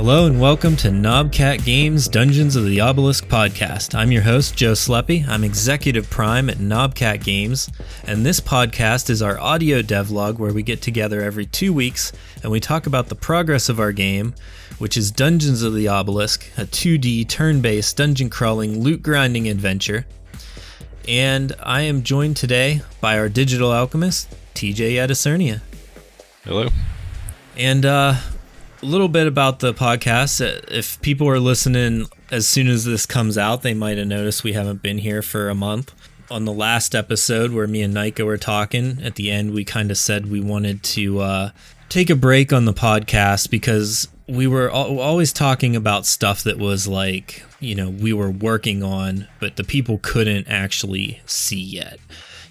Hello and welcome to Knobcat Games Dungeons of the Obelisk podcast. I'm your host, Joe Sleppy. I'm Executive Prime at Knobcat Games, and this podcast is our audio devlog where we get together every 2 weeks and we talk about the progress of our game, which is Dungeons of the Obelisk, a 2D turn-based dungeon crawling loot grinding adventure. And I am joined today by our digital alchemist, TJ Adicernia. Hello. And a little bit about the podcast. If people are listening as soon as this comes out, they might have noticed we haven't been here for a month. On the last episode where me and Nika were talking, at the end we kind of said we wanted to take a break on the podcast because we were always talking about stuff that was like, you know, we were working on, but the people couldn't actually see yet.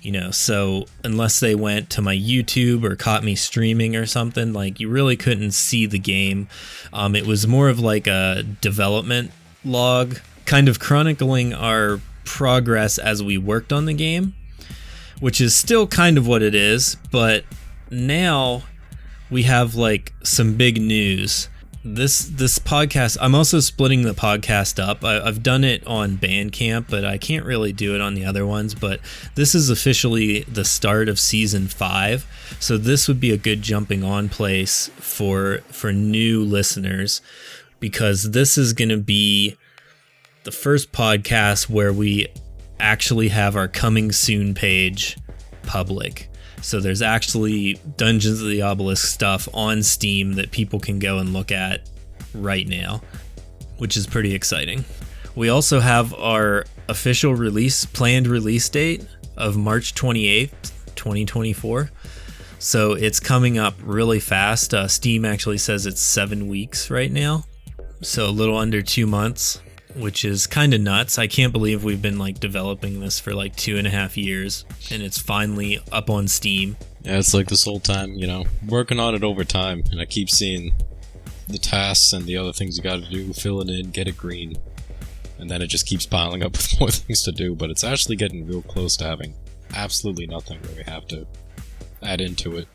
You know, so unless they went to my YouTube or caught me streaming or something, like you really couldn't see the game. It was more of like a development log, kind of chronicling our progress as we worked on the game, which is still kind of what it is. But now we have like some big news. This podcast, I'm also splitting the podcast up. I've done it on Bandcamp, but I can't really do it on the other ones. But this is officially the start of Season 5. So this would be a good jumping on place for new listeners, because this is going to be the first podcast where we actually have our coming soon page public. So there's actually Dungeons of the Obelisk stuff on Steam that people can go and look at right now, which is pretty exciting. We also have our official planned release date of March 28th, 2024. So it's coming up really fast. Steam actually says it's 7 weeks right now. So a little under 2 months, which is kind of nuts. I can't believe we've been like developing this for like 2.5 years and it's finally up on Steam. Yeah, it's like this whole time, you know, working on it over time, and I keep seeing the tasks and the other things you gotta do, fill it in, get it green, and then it just keeps piling up with more things to do, but it's actually getting real close to having absolutely nothing where we have to add into it.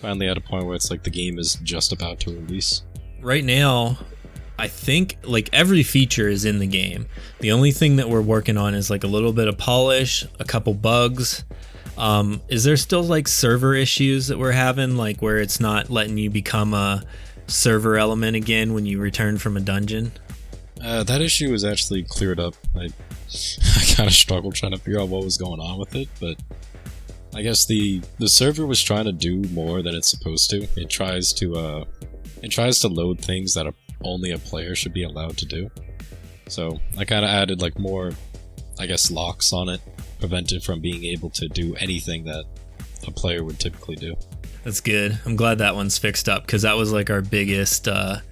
Finally at a point where it's like the game is just about to release. Right now, I think like every feature is in the game. The only thing that we're working on is like a little bit of polish, a couple bugs. Is there still like server issues that we're having, like where it's not letting you become a server element again when you return from a dungeon? That issue is actually cleared up. I kind of struggled trying to figure out what was going on with it, but I guess the server was trying to do more than it's supposed to. It tries to load things that only a player should be allowed to do. So I kind of added like more, I guess, locks on it, prevent it from being able to do anything that a player would typically do. That's good. I'm glad that one's fixed up, because that was like our biggest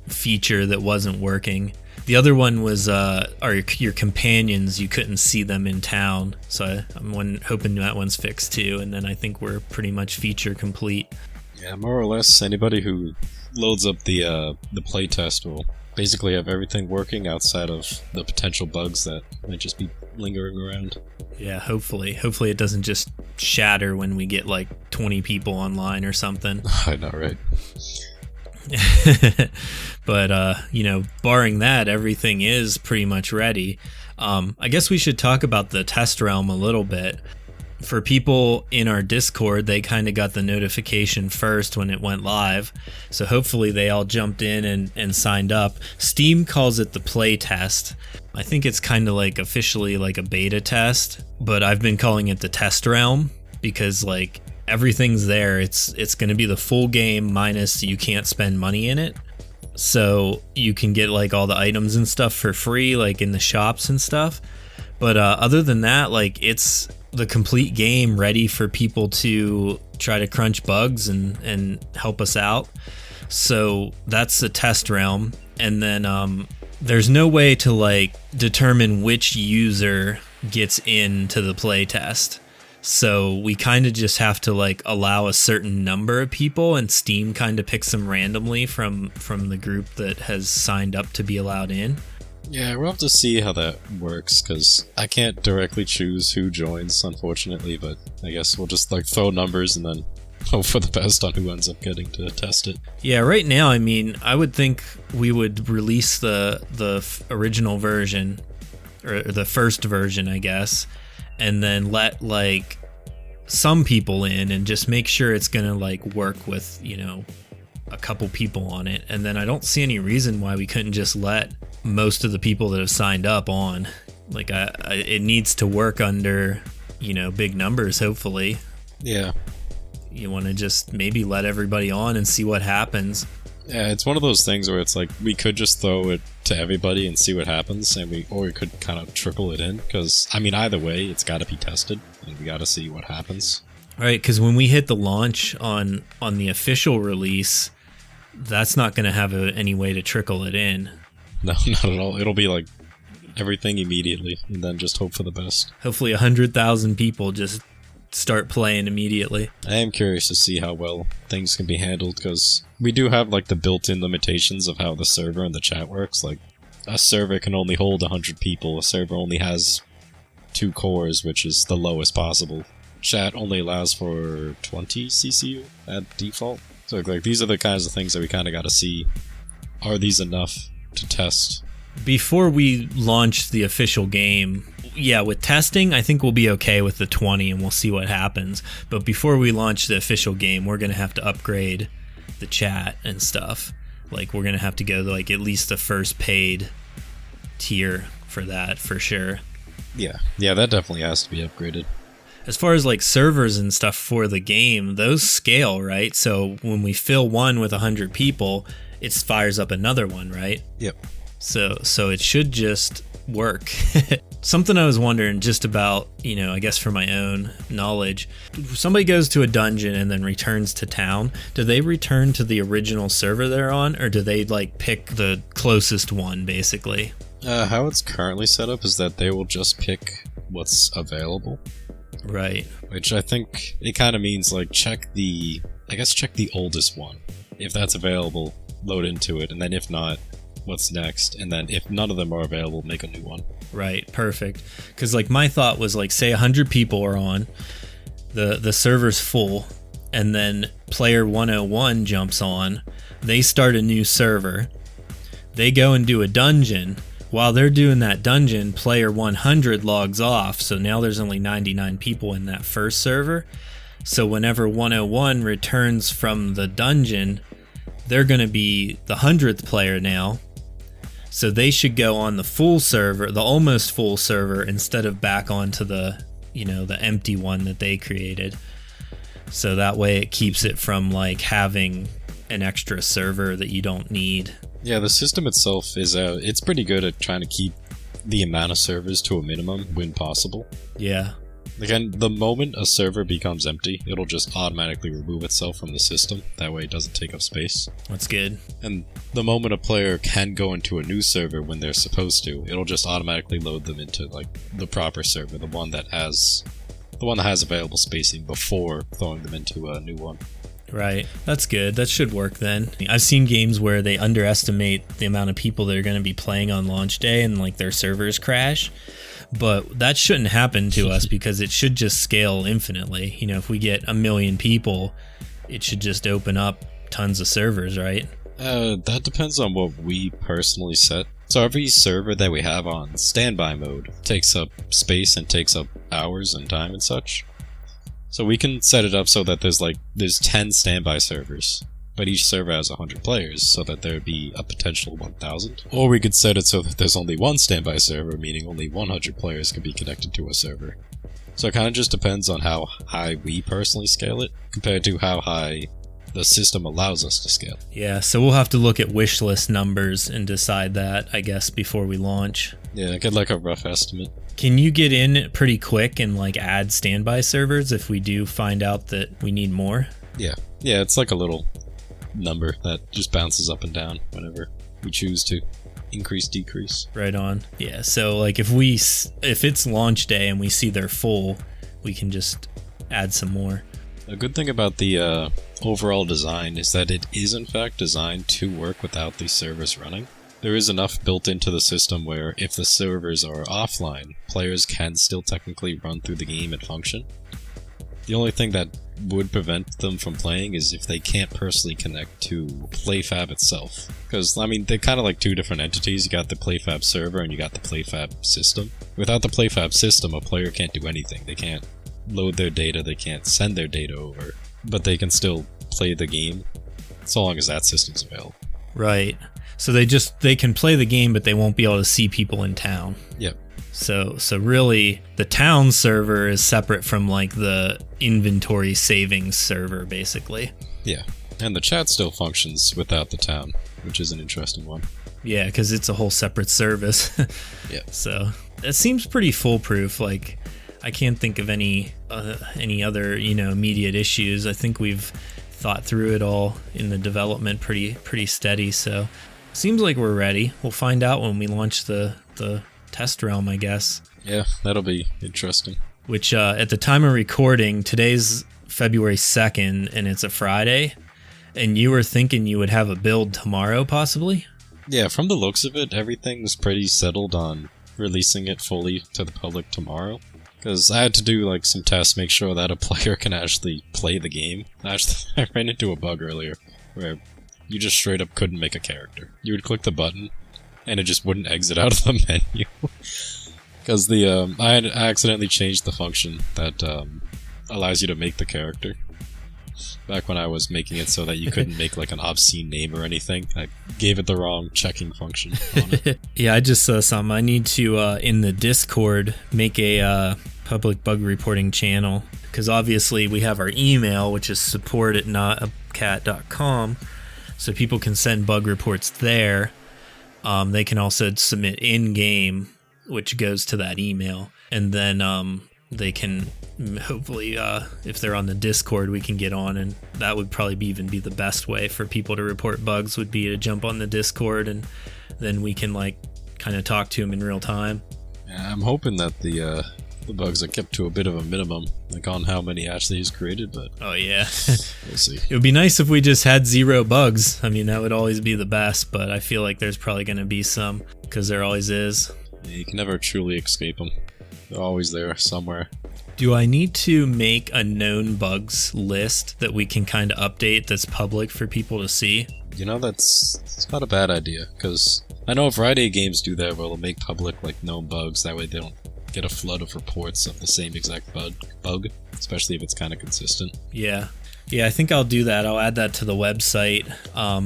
feature that wasn't working. The other one was your companions. You couldn't see them in town, so I'm hoping that one's fixed too. And then I think we're pretty much feature complete. Yeah, more or less. Anybody who loads up the playtest will basically have everything working outside of the potential bugs that might just be lingering around. Yeah, hopefully it doesn't just shatter when we get like 20 people online or something. I know, right? But you know, barring that, everything is pretty much ready. I guess we should talk about the test realm a little bit. For people in our Discord, they kind of got the notification first when it went live, so hopefully they all jumped in and signed up. Steam calls it the play test. I think it's kind of like officially like a beta test, but I've been calling it the test realm because like everything's there. It's going to be the full game minus you can't spend money in it. So you can get like all the items and stuff for free, like in the shops and stuff. But other than that, like it's the complete game ready for people to try to crunch bugs and help us out. So that's the test realm. And then there's no way to like determine which user gets into the play test. So we kind of just have to like allow a certain number of people, and Steam kind of picks them randomly from the group that has signed up to be allowed in. Yeah, we'll have to see how that works, because I can't directly choose who joins, unfortunately, but I guess we'll just like throw numbers and then hope for the best on who ends up getting to test it. Yeah, right now, I mean, I would think we would release the original version, or the first version, I guess, and then let like some people in and just make sure it's gonna like work with, you know, a couple people on it. And then I don't see any reason why we couldn't just let most of the people that have signed up on. Like, it needs to work under, you know, big numbers, hopefully. Yeah. You want to just maybe let everybody on and see what happens. Yeah, it's one of those things where it's like we could just throw it to everybody and see what happens, or we could kind of trickle it in, because I mean, either way, it's got to be tested and we got to see what happens. All right, because when we hit the launch on the official release, that's not going to have any way to trickle it in. No, not at all. It'll be like everything immediately, and then just hope for the best. Hopefully 100,000 people just start playing immediately. I am curious to see how well things can be handled, because we do have like the built-in limitations of how the server and the chat works. Like, a server can only hold 100 people. A server only has 2 cores, which is the lowest possible. Chat only allows for 20 CCU at default. So like, these are the kinds of things that we kind of got to see. Are these enough to test? Before we launch the official game, yeah, with testing, I think we'll be okay with the 20 and we'll see what happens. But before we launch the official game, we're going to have to upgrade the chat and stuff. Like, we're going to have to go to like at least the first paid tier for that, for sure. Yeah, that definitely has to be upgraded. As far as like servers and stuff for the game, those scale, right? So when we fill one with 100 people, it fires up another one, right? Yep. So it should just work. Something I was wondering just about, you know, I guess for my own knowledge, somebody goes to a dungeon and then returns to town. Do they return to the original server they're on, or do they like pick the closest one, basically? How it's currently set up is that they will just pick what's available. Right. Which I think it kind of means like check the oldest one. If that's available, load into it, and then if not, what's next, and then if none of them are available, make a new one. Right, perfect. Because like my thought was like, say 100 people are on, the server's full, and then player 101 jumps on, they start a new server, they go and do a dungeon. While they're doing that dungeon, player 100 logs off, so now there's only 99 people in that first server. So whenever 101 returns from the dungeon, they're going to be the 100th player now. So they should go on the full server, the almost full server, instead of back onto the, you know, the empty one that they created. So that way it keeps it from like having an extra server that you don't need. Yeah, the system itself is it's pretty good at trying to keep the amount of servers to a minimum when possible. Yeah. Again, the moment a server becomes empty, it'll just automatically remove itself from the system. That way it doesn't take up space. That's good. And the moment a player can go into a new server when they're supposed to, it'll just automatically load them into like the proper server, the one that has available spacing before throwing them into a new one. Right. That's good. That should work then. I've seen games where they underestimate the amount of people that are going to be playing on launch day and like their servers crash. But that shouldn't happen to us because it should just scale infinitely. You know, if we get 1 million people, it should just open up tons of servers, right? That depends on what we personally set. So every server that we have on standby mode takes up space and takes up hours and time and such. So we can set it up so that there's 10 standby servers, but each server has 100 players, so that there would be a potential 1,000. Or we could set it so that there's only one standby server, meaning only 100 players can be connected to a server. So it kind of just depends on how high we personally scale it, compared to how high the system allows us to scale. Yeah, so we'll have to look at wish list numbers and decide that, I guess, before we launch. Yeah, get like a rough estimate. Can you get in pretty quick and like add standby servers if we do find out that we need more? Yeah, it's like a little number that just bounces up and down whenever we choose to increase, decrease. Right on. Yeah, so like if it's launch day and we see they're full, we can just add some more. A good thing about the overall design is that it is in fact designed to work without the servers running. There is enough built into the system where if the servers are offline, players can still technically run through the game and function. The only thing that would prevent them from playing is if they can't personally connect to PlayFab itself. Because, I mean, they're kind of like two different entities. You got the PlayFab server and you got the PlayFab system. Without the PlayFab system, a player can't do anything. They can't load their data, they can't send their data over, but they can still play the game so long as that system's available. Right. So they can play the game, but they won't be able to see people in town. Yep. So really, the town server is separate from like the inventory savings server, basically. Yeah, and the chat still functions without the town, which is an interesting one. Yeah, because it's a whole separate service. Yeah. So it seems pretty foolproof. Like, I can't think of any other immediate issues. I think we've thought through it all in the development pretty steady. So seems like we're ready. We'll find out when we launch the test realm, I guess. Yeah, that'll be interesting. Which at the time of recording, today's February 2nd, and it's a Friday, and you were thinking you would have a build tomorrow, possibly? Yeah, from the looks of it, everything's pretty settled on releasing it fully to the public tomorrow. Because I had to do like some tests, make sure that a player can actually play the game. I ran into a bug earlier where you just straight up couldn't make a character. You would click the button, and it just wouldn't exit out of the menu. Because I had accidentally changed the function that allows you to make the character. Back when I was making it so that you couldn't make like an obscene name or anything, I gave it the wrong checking function on it. Yeah, I just saw something. I need to, in the Discord, make a public bug reporting channel. Because obviously we have our email, which is support@notcat.com, so people can send bug reports there. They can also submit in-game, which goes to that email. And then they can hopefully, if they're on the Discord, we can get on. And that would probably even be the best way for people to report bugs, would be to jump on the Discord. And then we can like kind of talk to them in real time. Yeah, I'm hoping that the bugs are kept to a bit of a minimum, like on how many Ashley is created, but... Oh, yeah. We'll see. It would be nice if we just had 0 bugs. I mean, that would always be the best, but I feel like there's probably going to be some, because there always is. Yeah, you can never truly escape them. They're always there somewhere. Do I need to make a known bugs list that we can kind of update that's public for people to see? You know, it's not a bad idea, because I know a variety of games do that, where they'll make public like known bugs, that way they don't get a flood of reports of the same exact bug, especially if it's kind of consistent. Yeah, I think I'll do that. I'll add that to the website.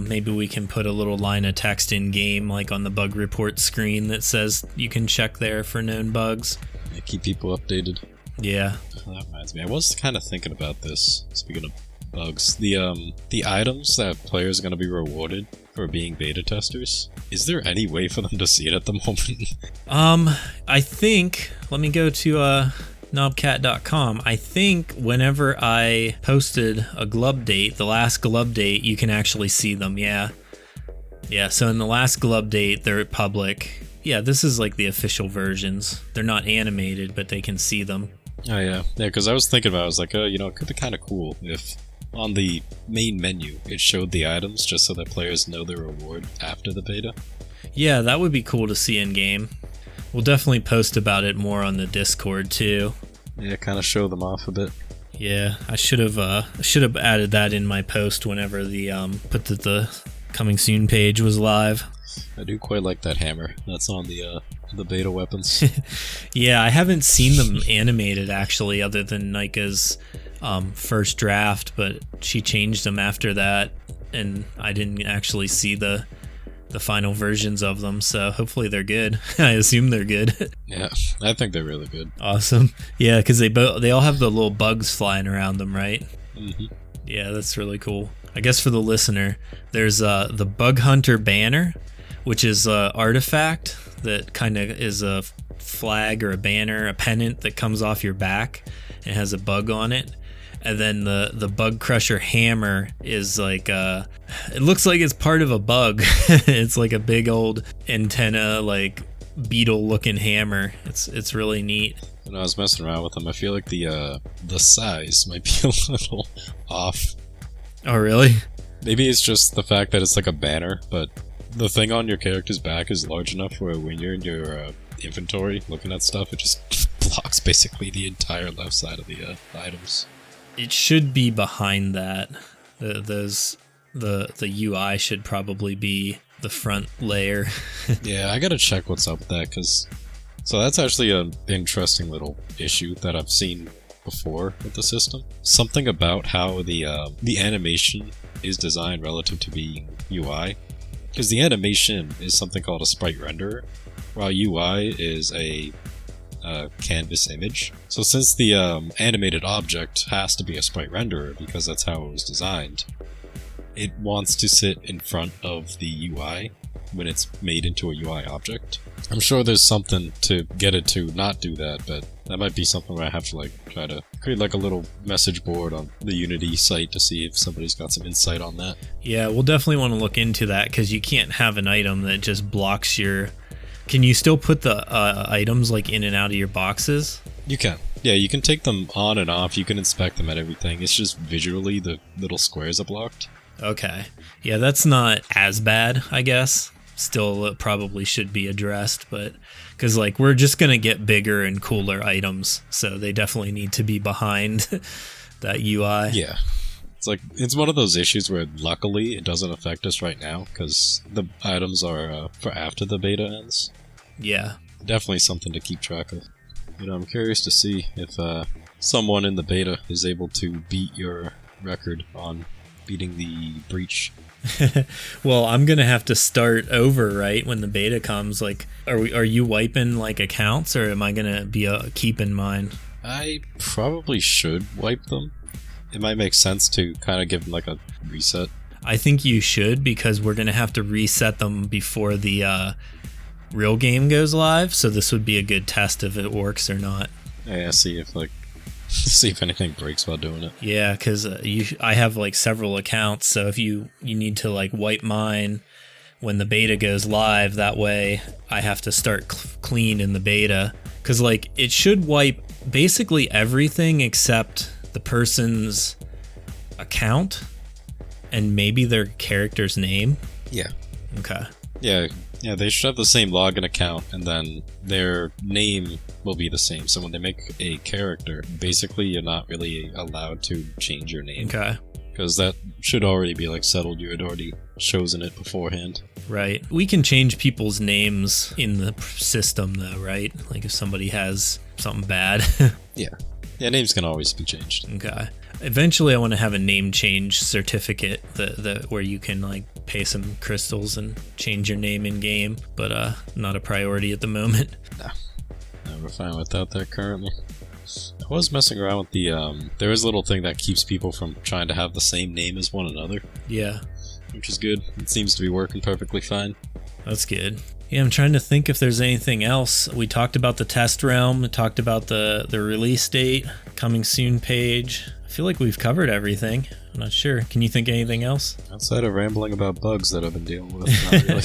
Maybe we can put a little line of text in game, like on the bug report screen, that says you can check there for known bugs. Yeah, keep people updated. Yeah. Well, that reminds me, I was kind of thinking about this, speaking of bugs. The items that players are going to be rewarded for being beta testers, is there any way for them to see it at the moment? I think, let me go to knobcat.com. I think whenever I posted a glub date, the last glub date, you can actually see them. Yeah, so in the last glub date, they're public. Yeah, this is like the official versions. They're not animated, but they can see them. Oh, yeah, because I was thinking about it, I was like, it could be kind of cool if on the main menu it showed the items, just so that players know their reward after the beta. Yeah, that would be cool to see in game. We'll definitely post about it more on the Discord too. Yeah, kind of show them off a bit. Yeah, I should have added that in my post whenever the coming soon page was live. I do quite like that hammer. That's on the beta weapons. Yeah, I haven't seen them animated actually, other than Nika's first draft, but she changed them after that, and I didn't actually see the final versions of them, so hopefully they're good. I assume they're good. Yeah, I think they're really good. Awesome. Yeah, because they all have the little bugs flying around them, right? Mm-hmm. Yeah, that's really cool. I guess for the listener, there's the Bug Hunter banner, which is an artifact that kind of is a flag or a banner, a pennant that comes off your back and has a bug on it. And then the Bug Crusher hammer is like it looks like it's part of a bug. It's like a big old antenna, like beetle looking hammer. It's really neat. When I was messing around with them, I feel like the size might be a little off. Oh, really? Maybe it's just the fact that it's like a banner, but the thing on your character's back is large enough where when you're in your inventory looking at stuff, it just blocks basically the entire left side of the items. it should be behind that. The UI should probably be the front layer. Yeah, I gotta check what's up with that, so that's actually an interesting little issue that I've seen before with the system. Something about how the animation is designed relative to being UI, because the animation is something called a sprite renderer, while UI is a canvas image. So since the animated object has to be a sprite renderer because that's how it was designed, it wants to sit in front of the UI when it's made into a UI object. I'm sure there's something to get it to not do that, but that might be something where I have to try to create a little message board on the Unity site to see if somebody's got some insight on that. Yeah, we'll definitely want to look into that, because you can't have an item that just blocks your... Can you still put the items in and out of your boxes? You can. Yeah, you can take them on and off. You can inspect them and everything. It's just visually the little squares are blocked. Okay. Yeah, that's not as bad, I guess. Still, it probably should be addressed, but because we're just gonna get bigger and cooler items, so they definitely need to be behind that UI. Yeah, it's one of those issues where luckily it doesn't affect us right now, because the items are for after the beta ends. Yeah, definitely something to keep track of. I'm curious to see if someone in the beta is able to beat your record on beating the breach. Well, I'm gonna have to start over, right, when the beta comes. Are you wiping accounts, or am I gonna be keeping mine? I probably should wipe them. It might make sense to kind of give them a reset. I think you should, because we're gonna have to reset them before the real game goes live. So this would be a good test if it works or not. Yeah, see if anything breaks while doing it. Yeah, because I have several accounts, so if you need to wipe mine when the beta goes live, that way I have to start clean in the beta, because it should wipe basically everything except the person's account and maybe their character's name. Yeah. Okay. Yeah, they should have the same login account, and then their name will be the same. So when they make a character, basically you're not really allowed to change your name. Okay. Because that should already be settled. You had already chosen it beforehand. Right. We can change people's names in the system, though, right? If somebody has something bad. Yeah. Yeah, names can always be changed. Okay. Eventually, I want to have a name change certificate where you can pay some crystals and change your name in game, but not a priority at the moment. No, we're fine without that currently. I was messing around with the there is a little thing that keeps people from trying to have the same name as one another. Yeah, which is good. It seems to be working perfectly fine. That's good. Yeah, I'm trying to think if there's anything else. We talked about the test realm, we talked about the release date, coming soon page. I feel like we've covered everything. I'm not sure. Can you think of anything else? Outside of rambling about bugs that I've been dealing with, not really.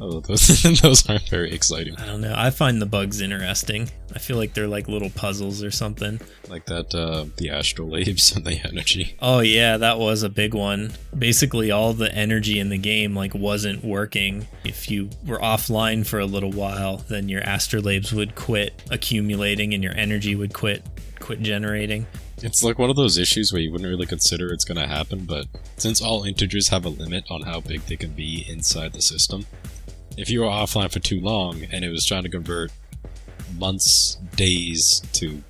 Oh, those aren't very exciting. I don't know. I find the bugs interesting. I feel like they're little puzzles or something. Like that, the astrolabes and the energy. Oh yeah, that was a big one. Basically, all the energy in the game wasn't working. If you were offline for a little while, then your astrolabes would quit accumulating and your energy would quit generating. It's one of those issues where you wouldn't really consider it's going to happen, but since all integers have a limit on how big they can be inside the system, if you were offline for too long and it was trying to convert months, days to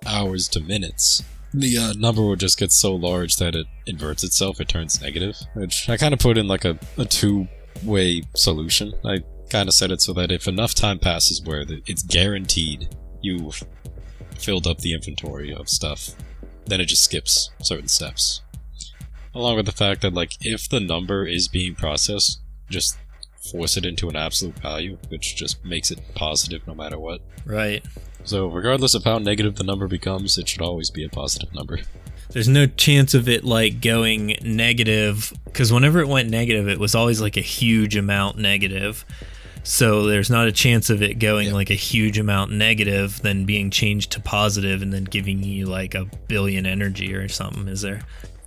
hours to minutes, the number would just get so large that it inverts itself, it turns negative, which I kind of put in a two-way solution. I kind of set it so that if enough time passes where it's guaranteed you've filled up the inventory of stuff, then it just skips certain steps. Along with the fact that if the number is being processed, just force it into an absolute value, which just makes it positive no matter what. Right. So regardless of how negative the number becomes, it should always be a positive number. There's no chance of it going negative, because whenever it went negative, it was always a huge amount negative. So there's not a chance of it going a huge amount negative, then being changed to positive and then giving you a billion energy or something, is there?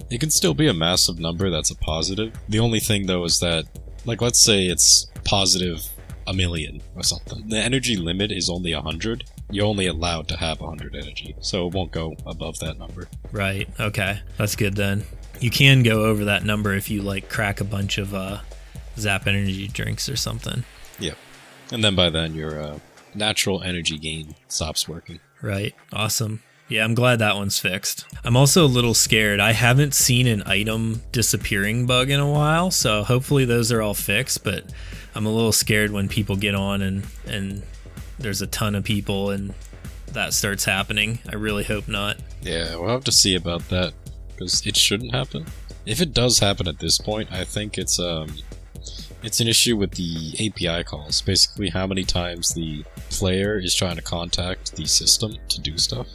It can still be a massive number that's a positive. The only thing though is that, let's say it's positive 1,000,000 or something. The energy limit is only 100, you're only allowed to have 100 energy, so it won't go above that number. Right. Okay. That's good then. You can go over that number if you like crack a bunch of Zap energy drinks or something. Yep. And then by then your natural energy gain stops working. Right. Awesome. Yeah, I'm glad that one's fixed. I'm also a little scared. I haven't seen an item disappearing bug in a while, so hopefully those are all fixed, but I'm a little scared when people get on and there's a ton of people and that starts happening. I really hope not. Yeah, we'll have to see about that, because it shouldn't happen. If it does happen at this point, I think it's an issue with the API calls. Basically, how many times the player is trying to contact the system to do stuff.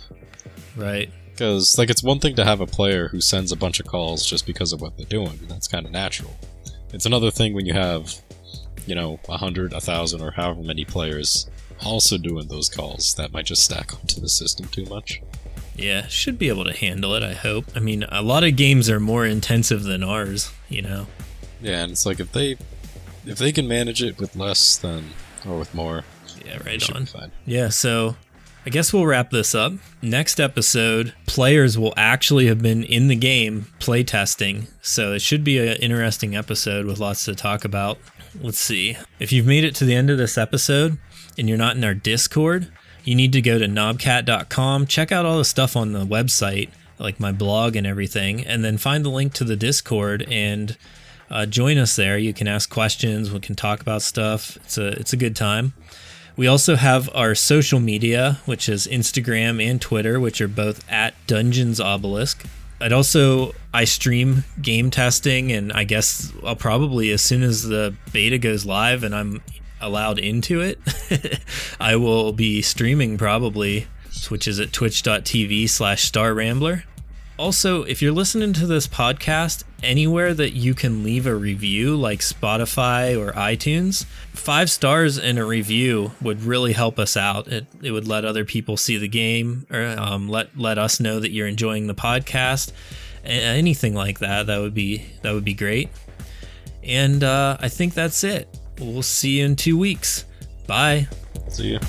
Right. Because, like, it's one thing to have a player who sends a bunch of calls just because of what they're doing. That's kind of natural. It's another thing when you have, 100, 1,000, or however many players also doing those calls. That might just stack onto the system too much. Yeah, should be able to handle it, I hope. I mean, a lot of games are more intensive than ours, Yeah, and it's like if they can manage it with less than, or with more, yeah, right should on. be fine. Yeah, so I guess we'll wrap this up. Next episode, players will actually have been in the game play testing, so it should be an interesting episode with lots to talk about. Let's see. If you've made it to the end of this episode and you're not in our Discord, you need to go to knobcat.com, check out all the stuff on the website, like my blog and everything, and then find the link to the Discord and join us there. You can ask questions, we can talk about stuff. It's a good time. We also have our social media, which is Instagram and Twitter, which are both at Dungeons Obelisk. I stream game testing, and I guess I'll probably, as soon as the beta goes live and I'm allowed into it, I will be streaming probably, which is at twitch.tv/StarRambler. Also, if you're listening to this podcast anywhere that you can leave a review, like Spotify or iTunes, 5 stars in a review would really help us out. It would let other people see the game, or let us know that you're enjoying the podcast. Anything like that, that would be great. And I think that's it. We'll see you in 2 weeks. Bye. See ya.